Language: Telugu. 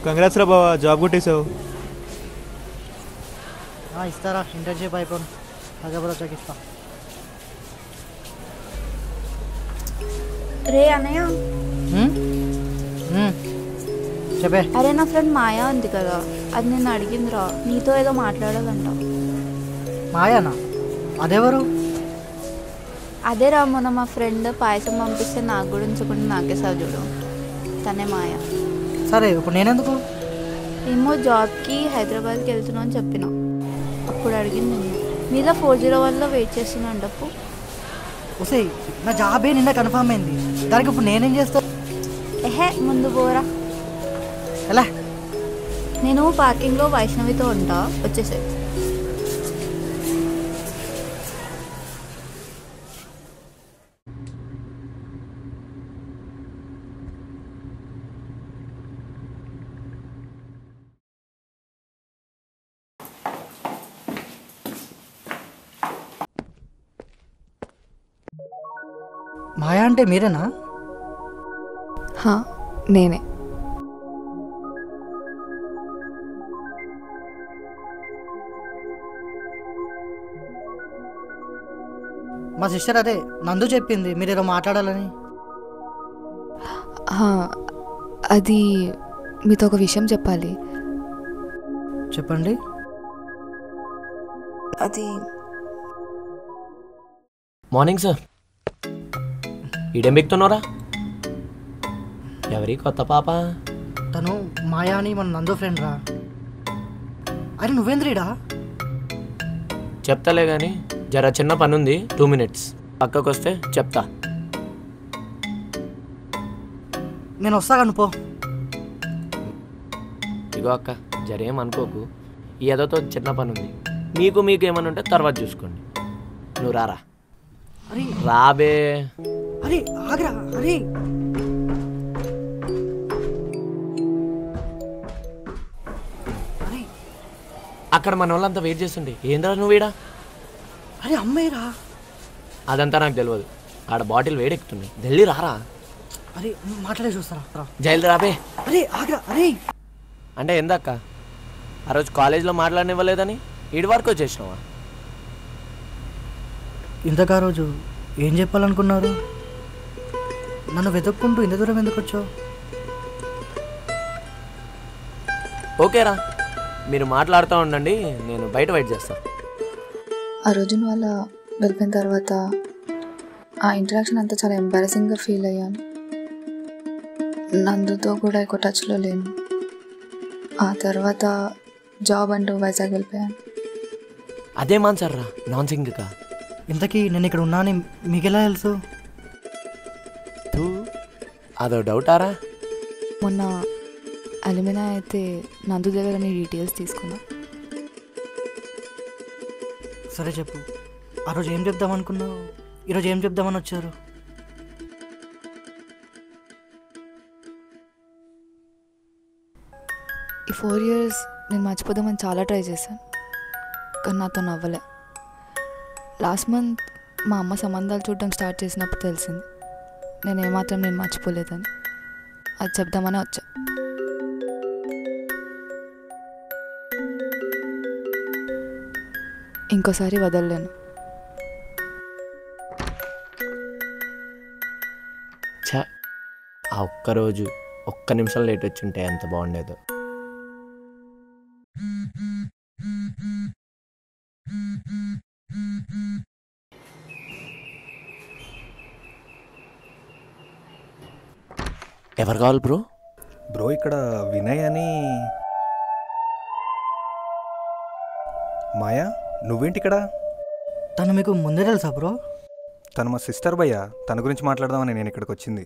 కంగ్రాట్స్ రా బావా, జాబ్ కొట్టేసావు. ఇస్తారా? ఇంటర్న్షిప్ అయిపోను హైదరాబాద్ వచ్చాక ఇస్తా. రే అన్నయ్య, చెప్పే. అరే నా ఫ్రెండ్ మాయా ఉంది కదా, అది నిన్ను అడిగిందిరా, నీతో ఏదో మాట్లాడాలంట. మాయానా? అదెవరు? అదేరా మొన్న మా ఫ్రెండ్ పాయసం పంపిస్తే నాకు కూడా ఉంచకుండా నాకేసావు చూడు, తనే మాయా. సరే ఇప్పుడు నేనెందుకు? ఏమో జాబ్కి హైదరాబాద్కి వెళ్తున్నా అని చెప్పిన, అప్పుడు అడిగింది నిన్ను. మీద 401లో వెయిట్ చేస్తున్నాను డప్పు. వస్తే నా జాబే నిన్న కన్ఫర్మ్ అయింది, దానికి ఇప్పుడు నేనేం చేస్తా? ఎహే ముందు పోరా. ఎలా? నేను పార్కింగ్లో వైష్ణవితో ఉంటా, వచ్చేసే. మాయా అంటే మీరేనా? నేనే. మా సిస్టర్ అదే నందు చెప్పింది మీరేదో మాట్లాడాలని. అది మీతో ఒక విషయం చెప్పాలి. చెప్పండి. అది మార్నింగ్ సార్. ఈడేం ఎక్కుతున్నారా? ఎవరి కొత్త పాప? తను మాయా అని మన నందు ఫ్రెండ్ రా. అరే నువ్వేంద్రీడా? చెప్తాలే కానీ జర చిన్న పని ఉంది, 2 minutes పక్కకు వస్తే చెప్తా. నేను వస్తా కానీ పో. ఇగో అక్క, జరేం అనుకోకు, ఈ ఏదోతో చిన్న పని ఉంది, మీకు ఏమని ఉంటే తర్వాత చూసుకోండి. నువ్వు రారా. అరే రాబే. అరే ఆగరా. అరే అక్కడ మన వాళ్ళంతా వెయిట్ చేస్తుండే, ఏంద్రా నువ్వు వీడా? అరే అమ్మాయిరా. అదంతా నాకు తెలియదు, ఆడ బాటిల్ వేడెక్కుతుంది, ఢిల్లీ రారా. అరే నువ్వు మాట్లాడే చూస్తారా? జైలు రాబే. అరే ఆగరా. అరే అంటే ఏందక్క, ఆ రోజు కాలేజ్లో మాట్లాడనివ్వలేదని ఈడి వరకు వచ్చేసినావా? ఇంతకా రోజు ఏం చెప్పాలనుకున్నారు? నన్ను వెతుక్కుంటూ ఇంత దూరం ఎందుకు వచ్చావు? ఓకేరా, మీరు మాట్లాడుతూ ఉండండి, నేను బయట వెయిట్ చేస్తాను. ఆ రోజు నువ్వు అలా వెళ్ళిపోయిన తర్వాత ఆ ఇంటరాక్షన్ అంతా చాలా ఎంబారసింగ్గా ఫీల్ అయ్యాను. నందుతో కూడా ఎక్కువ టచ్లో లేను. ఆ తర్వాత జాబ్ అంటూ వైజాగ్ వెళ్ళిపోయాను. అదే మాన్సర్రా, నాన్ సింగ్గా. ఇంతకీ నేను ఇక్కడ ఉన్నాను మీకెలా తెలుసు? అదో డౌటారా? మొన్న అల్యూమినా అయితే నందు దగ్గర నీ డీటెయిల్స్ తీసుకున్నా. సరే చెప్పు, ఆ రోజు ఏం చెప్దామనుకున్నావు? ఈరోజు ఏం చెప్దామని వచ్చారు? ఈ 4 years నేను మర్చిపోదామని చాలా ట్రై చేశాను, కానీ నాతో నవ్వలే. లాస్ట్ మంత్ మా అమ్మ సంబంధాలు చూడడం స్టార్ట్ చేసినప్పుడు తెలిసింది నేను ఏమాత్రం నేను మర్చిపోలేదని. అది చెప్దామని వచ్చా. ఇంకోసారి వదలలేను. ఆ ఒక్కరోజు ఒక్క నిమిషం లేట్ వచ్చి ఉంటే ఎంత బాగుండేదో. ఎవరు కావాలి బ్రో? బ్రో ఇక్కడ వినయ్ అని. మాయా నువ్వేంటి ఇక్కడ? తను మీకు ముందే తెలుసా బ్రో? తను మా సిస్టర్ భయ్యా, తన గురించి మాట్లాడదామని నేను ఇక్కడికి వచ్చింది.